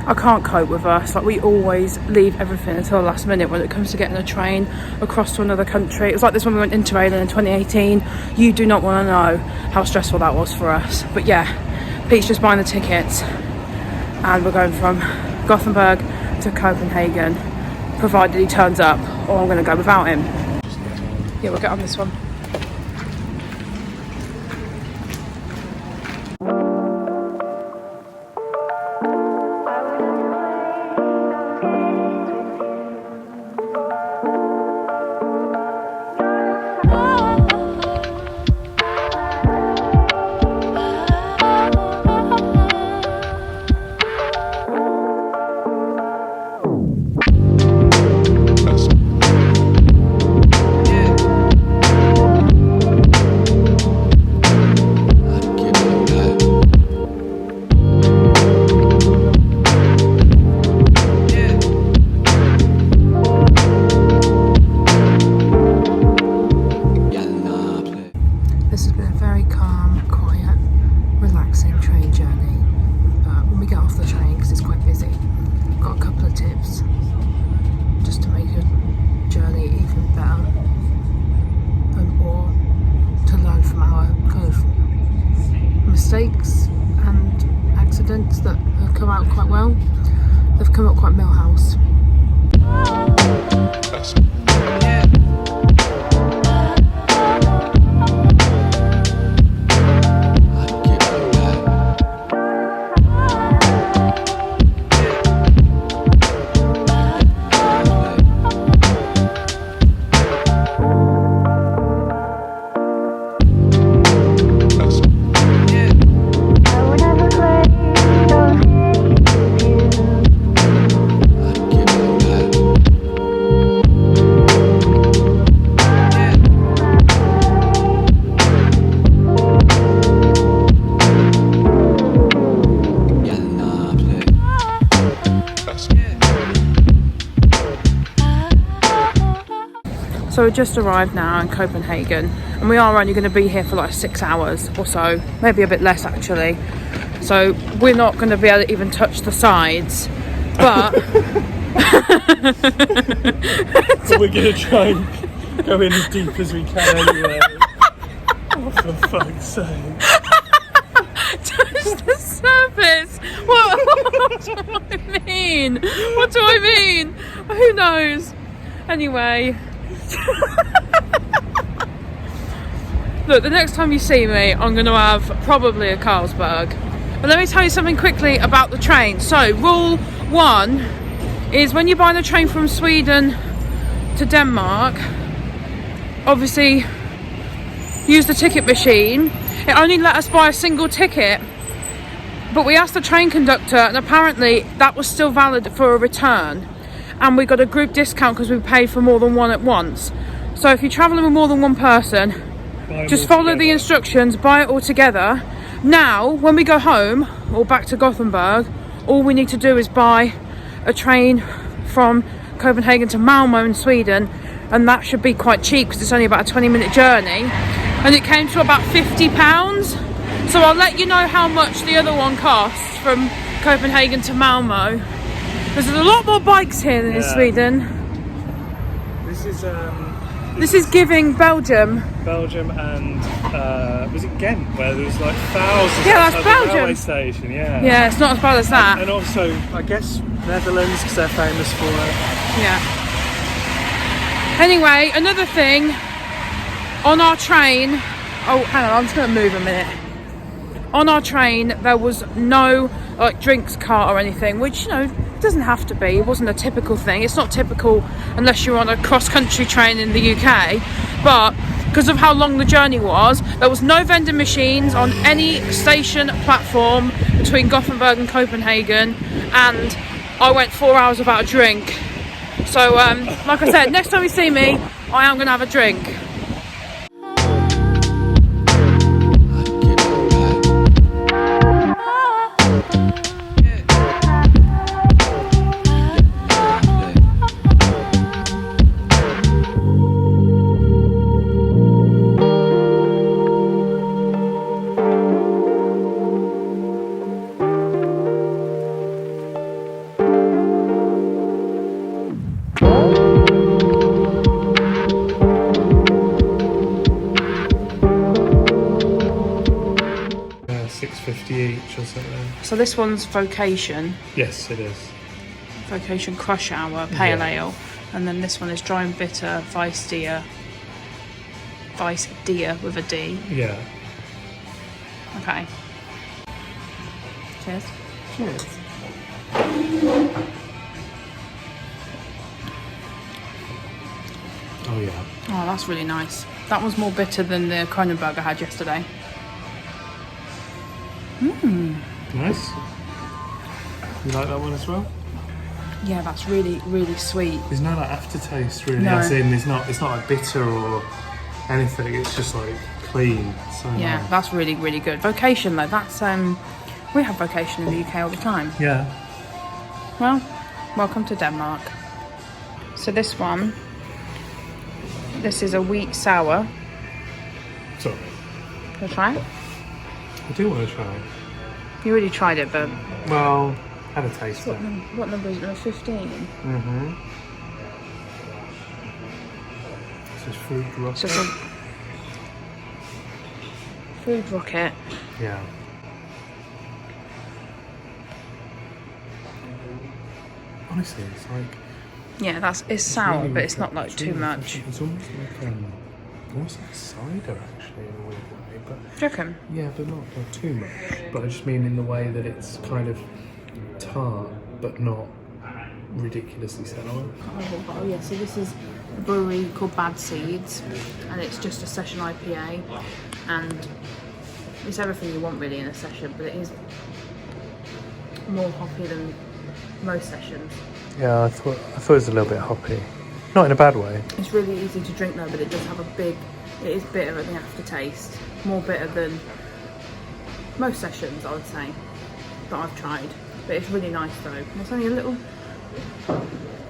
I can't cope with us. Like, we always leave everything until the last minute when it comes to getting a train across to another country. It was like this when we went into Ireland in 2018. You do not want to know how stressful that was for us. But yeah, Pete's just buying the tickets and we're going from Gothenburg to Copenhagen, provided he turns up, or I'm going to go without him. Yeah, we'll get on this one. Mistakes and accidents that have come out quite well. They've come out quite Millhouse. So we just arrived now in Copenhagen, and we are only going to be here for like 6 hours or so, maybe a bit less actually. So we're not going to be able to even touch the sides, but but we're going to try and go in as deep as we can anyway. Oh, for fuck's sake. Touch the surface. What do I mean? What do I mean? Who knows? Anyway. Look, the next time you see me, I'm going to have probably a Carlsberg. But let me tell you something quickly about the train. So, rule 1 is when you buy the train from Sweden to Denmark, obviously use the ticket machine. It only let us buy a single ticket, but we asked the train conductor, and apparently that was still valid for a return. And we got a group discount because we paid for more than one at once. So if you're travelling with more than one person, just follow the instructions, buy it all together. Now, when we go home or back to Gothenburg, all we need to do is buy a train from Copenhagen to Malmö in Sweden, and that should be quite cheap because it's only about a 20-minute journey, and it came to about £50. So I'll let you know how much the other one costs from Copenhagen to Malmö. There's a lot more bikes here than in Sweden. This is giving Belgium and was it Ghent, where there's like thousands. Yeah, that's Belgium. Railway station. Yeah, it's not as bad as that. And also, I guess Netherlands, because they're famous for it. Yeah. Anyway, another thing on our train. Oh, hang on, I'm just going to move a minute. On our train, there was no like drinks cart or anything, which, you know, doesn't have to be. It wasn't a typical thing. It's not typical unless you're on a cross-country train in the UK, but because of how long the journey was, there was no vending machines on any station platform between Gothenburg and Copenhagen, and I went 4 hours without a drink. So like I said, next time you see me, I am going to have a drink. 6.50 each or something. So this one's Vocation. Yes, it is. Vocation Crush Hour Pale Yeah. Ale. And then this one is Dry and Bitter Vice Deer. Vice Deer with a D. Yeah. Okay. Cheers. Cheers. Oh yeah. Oh, that's really nice. That was more bitter than the Kronenberg I had yesterday. Nice. You like that one as well? Yeah, that's really, really sweet. There's no like aftertaste really. No. As in, it's not like bitter or anything. It's just like clean. So Yeah, nice. that's really, really good. Vocation though, that's we have Vocation in the UK all the time. Yeah. Well, welcome to Denmark. So this is a wheat sour. Sorry. Can I try it? I do want to try it. You already tried it, but Well, had a taste what, of it. what number is it? Number 15? Mm-hmm. This is fruit rocket. So it's a food rocket. Yeah. Honestly, it's like... Yeah, it's sour, really but it's not like too really much. refreshing. It's almost like a cider actually in a weird way, but Do you reckon? yeah, but not too much. But I just mean in the way that it's kind of tart, but not ridiculously sour. Oh yeah, so this is a brewery called Bad Seeds, and it's just a session IPA, and it's everything you want really in a session, but it is more hoppy than most sessions. Yeah, I thought it was a little bit hoppy. Not in a bad way. It's really easy to drink though, but it does have it is bitter at the aftertaste, more bitter than most sessions I would say that I've tried, but it's really nice though. And it's only a little,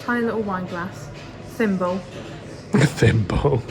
tiny little wine glass, thimble. Thimble.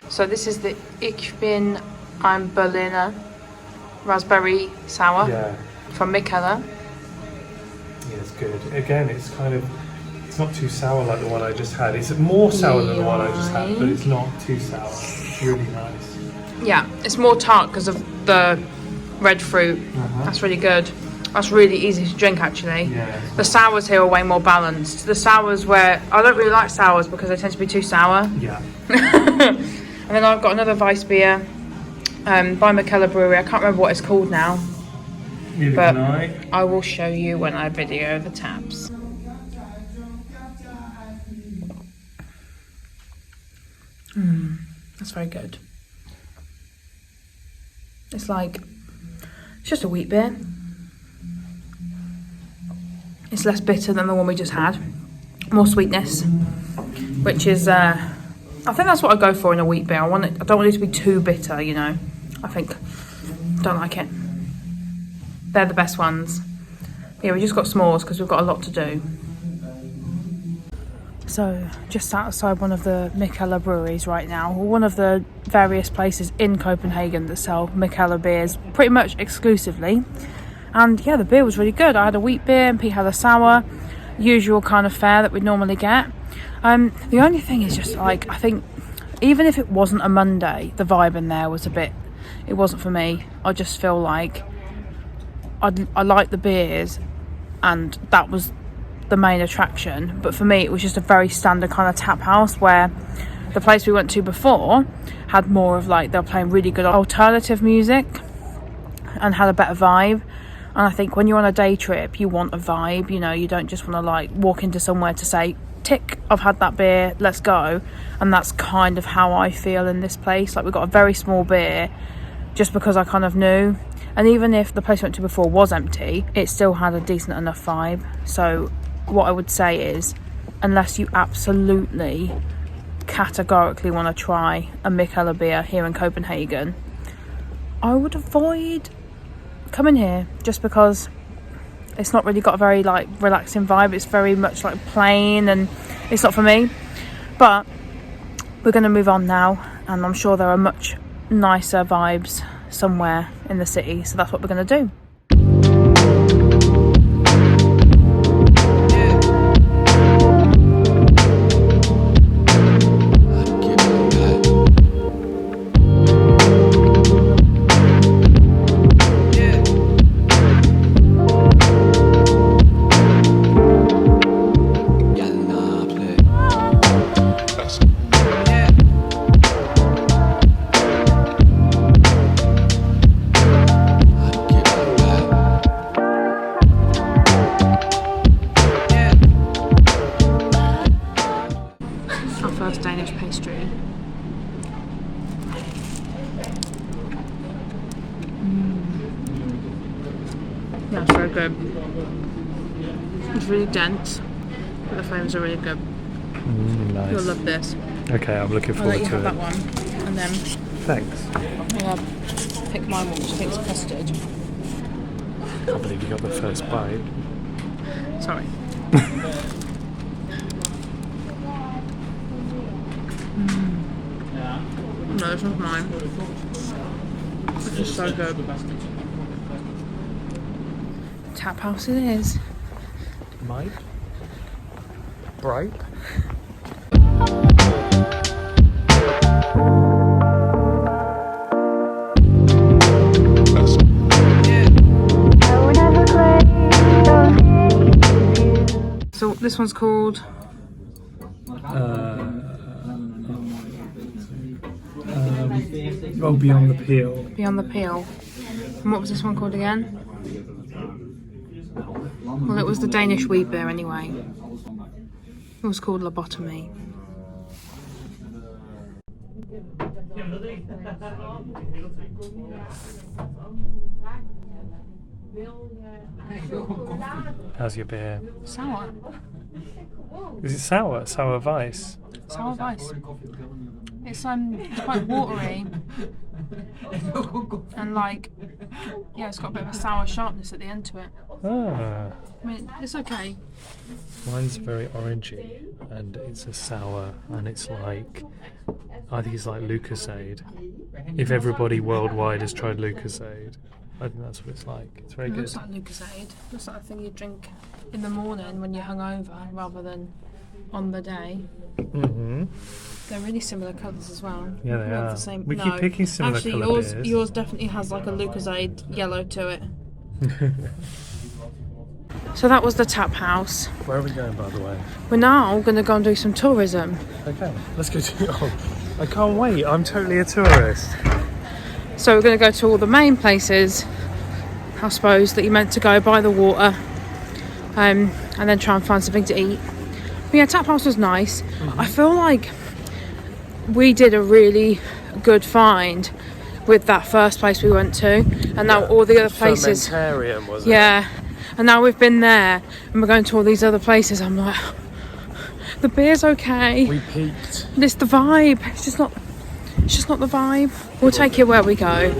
So this is the Ich bin ein Berliner raspberry sour from Mikkeller. Yeah, it's good. Again, it's not too sour like the one I just had. It's more sour than the one I just had, but it's not too sour. It's really nice. Yeah, it's more tart because of the red fruit. That's really good. That's really easy to drink actually. Yeah. The sours here are way more balanced. The sours where I don't really like sours because they tend to be too sour. Yeah. And then I've got another Weiss beer by Mikkeller Brewery. I can't remember what it's called now, Neither but can I will show you when I video the taps. That's very good. It's just a wheat beer. It's less bitter than the one we just had. More sweetness, which is I think that's what I go for in a wheat beer. I don't want it to be too bitter, you know. Don't like it. They're the best ones. Yeah, we just got s'mores because we've got a lot to do. So, just outside one of the Mikkeller breweries right now, one of the various places in Copenhagen that sell Mikkeller beers pretty much exclusively. And yeah, the beer was really good. I had a wheat beer and Pete had a sour, usual kind of fare that we'd normally get. The only thing is just I think even if it wasn't a Monday, the vibe in there was it wasn't for me. I just feel like I like the beers and that was the main attraction, but for me it was just a very standard kind of tap house, where the place we went to before had more of they were playing really good alternative music and had a better vibe. And I think when you're on a day trip you want a vibe, you know, you don't just want to walk into somewhere to say tick, I've had that beer, let's go. And that's kind of how I feel in this place. We got a very small beer just because I kind of knew, and even if the place we went to before was empty, it still had a decent enough vibe. So what I would say is, unless you absolutely categorically want to try a Mikkeller beer here in Copenhagen, I would avoid coming here just because it's not really got a very like relaxing vibe. It's very much like plain and it's not for me. But we're going to move on now, and I'm sure there are much nicer vibes somewhere in the city, so that's what we're going to do. First Danish pastry. Yeah, it's very good. It's really dense, but the flavours are really good. Nice. You'll love this. Okay, I'm looking I'll forward let you to have it. that one, and then Thanks. I'll pick my one, which I think is custard. I can't believe you got the first bite. Sorry. No, this one's mine. This is so good. Tap house it is. Mine? Bright? So this one's called Beyond the Peel. Beyond the Peel. And what was this one called again? Well, it was the Danish wheat beer anyway. It was called Lobotomy. How's your beer? Sour. Is it sour? Sour Weiss? Sour Weiss. It's quite watery. And like, yeah, it's got a bit of a sour sharpness at the end to it. Ah. I mean, it's okay. Mine's very orangey, and it's a sour, and it's like, I think it's like Lucasade. If everybody worldwide has tried Lucasade, I think that's what it's like. It's very It good. looks like Lucasade. It looks like a thing you drink in the morning when you're hungover rather than on the day. Mm-hmm. They're really similar colours as well. Yeah, they Not are. The same. We no. keep picking similar Actually, colour beers. yours definitely has like a Lucasade yellow to it. So that was the tap house. Where are we going, by the way? We're now going to go and do some tourism. Okay, let's go to... Oh, I can't wait. I'm totally a tourist. So we're going to go to all the main places, I suppose, that you're meant to go by the water, and then try and find something to eat. But yeah, tap house was nice. Mm-hmm. I feel like we did a really good find with that first place we went to, and now all the other places. Fermentarium, was it? Yeah, and now we've been there, and we're going to all these other places. I'm like, the beer's okay. We peaked. It's the vibe. It's just not the vibe. We'll take it where we go.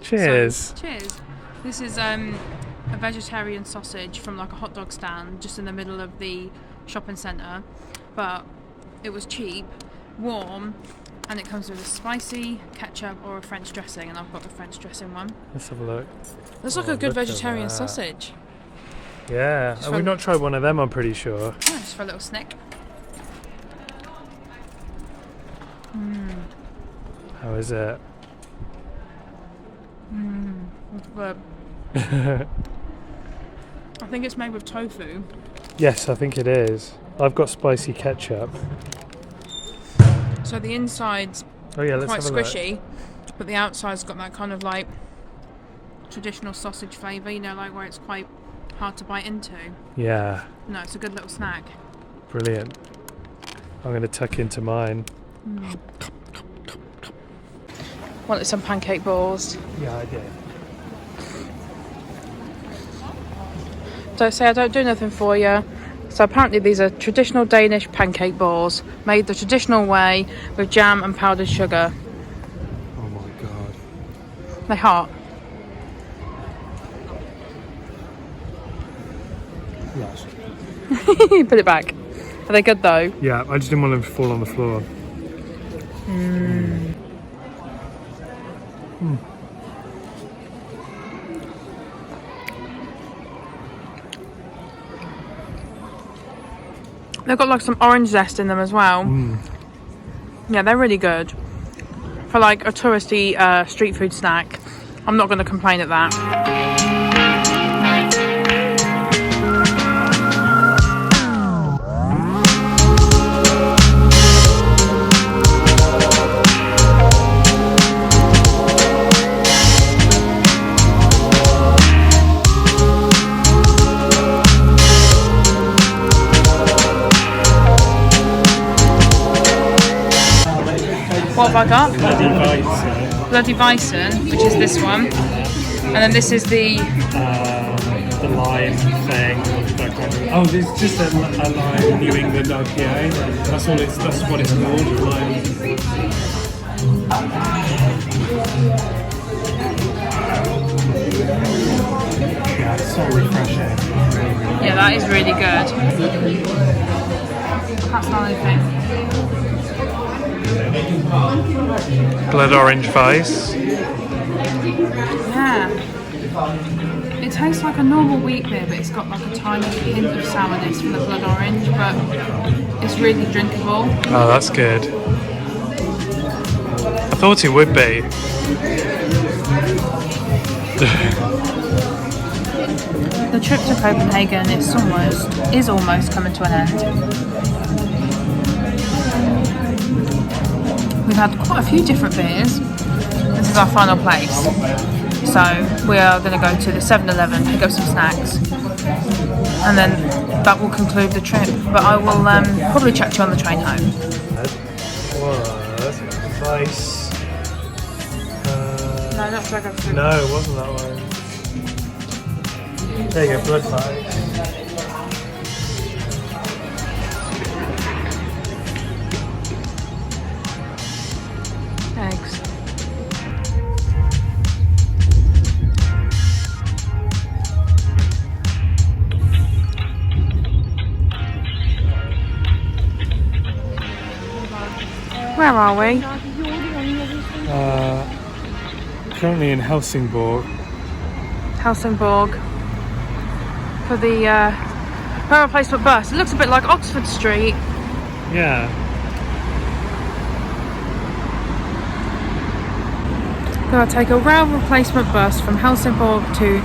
Cheers. So, cheers. This is a vegetarian sausage from like a hot dog stand just in the middle of the shopping centre, but it was cheap, warm, and it comes with a spicy ketchup or a French dressing, and I've got the French dressing one. Let's have a look. Looks like a good vegetarian sausage. Yeah, and we've not tried one of them, I'm pretty sure. Oh, just for a little snack. How is it? But I think it's made with tofu. Yes, I think it is. I've got spicy ketchup. So the inside's Let's quite have a squishy, but the outside's got that kind of like traditional sausage flavour, you know, like where it's quite hard to bite into. Yeah. No, it's a good little snack. Brilliant. I'm going to tuck into mine. Wanted some pancake balls. Yeah, I did. Don't say I don't do nothing for you. So apparently these are traditional Danish pancake balls made the traditional way with jam and powdered sugar. Oh my god. They hot. Yes. Put it back. Are they good though? Yeah, I just didn't want them to fall on the floor. They've got like some orange zest in them as well. Yeah, they're really good. For like a touristy street food snack, I'm not going to complain at that. What have I got? Bloody Bison, which is this one. And then this is the lime thing. Oh, it's just a lime New England IPA. That's what it's called. Lime. Yeah, it's so refreshing. yeah, that is really good. Can't smell anything. Blood orange vice. Yeah. It tastes like a normal wheat beer, but it's got like a tiny hint of sourness from the blood orange, but it's really drinkable. Oh, that's good. I thought it would be. The trip to Copenhagen is almost coming to an end. We've had quite a few different beers. This is our final place. So we are going to go to the 7-Eleven, pick up some snacks, and then that will conclude the trip. But I will probably chat to you on the train home. That was vice. No, not dragon fruit. No, it wasn't that one. There you go, blood vice. Eggs. Where are we? Currently in Helsingborg. Helsingborg. For the rail replacement bus. It looks a bit like Oxford Street. Yeah. Going to take a rail replacement bus from Helsingborg to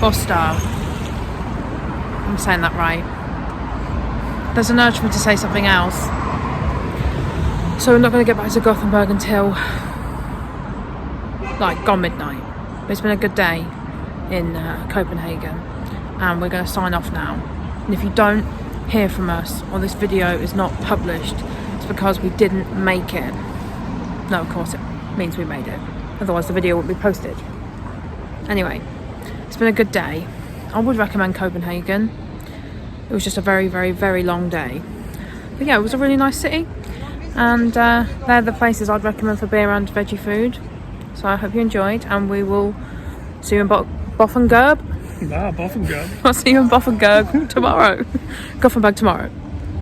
Bostad. I'm saying that right. There's an urge for me to say something else. So we're not going to get back to Gothenburg until like gone midnight. But it's been a good day in Copenhagen, and we're going to sign off now. And if you don't hear from us or this video is not published, it's because we didn't make it. No, of course it means we made it. Otherwise the video wouldn't be posted. Anyway, it's been a good day. I would recommend Copenhagen. It was just a very, very, very long day. But yeah, it was a really nice city. And they're the places I'd recommend for beer and veggie food. So I hope you enjoyed, and we will See you in Boff and Gerb. Ah, Boff and Gum. I'll see you in Boff and Gerb tomorrow. Gothenburg tomorrow.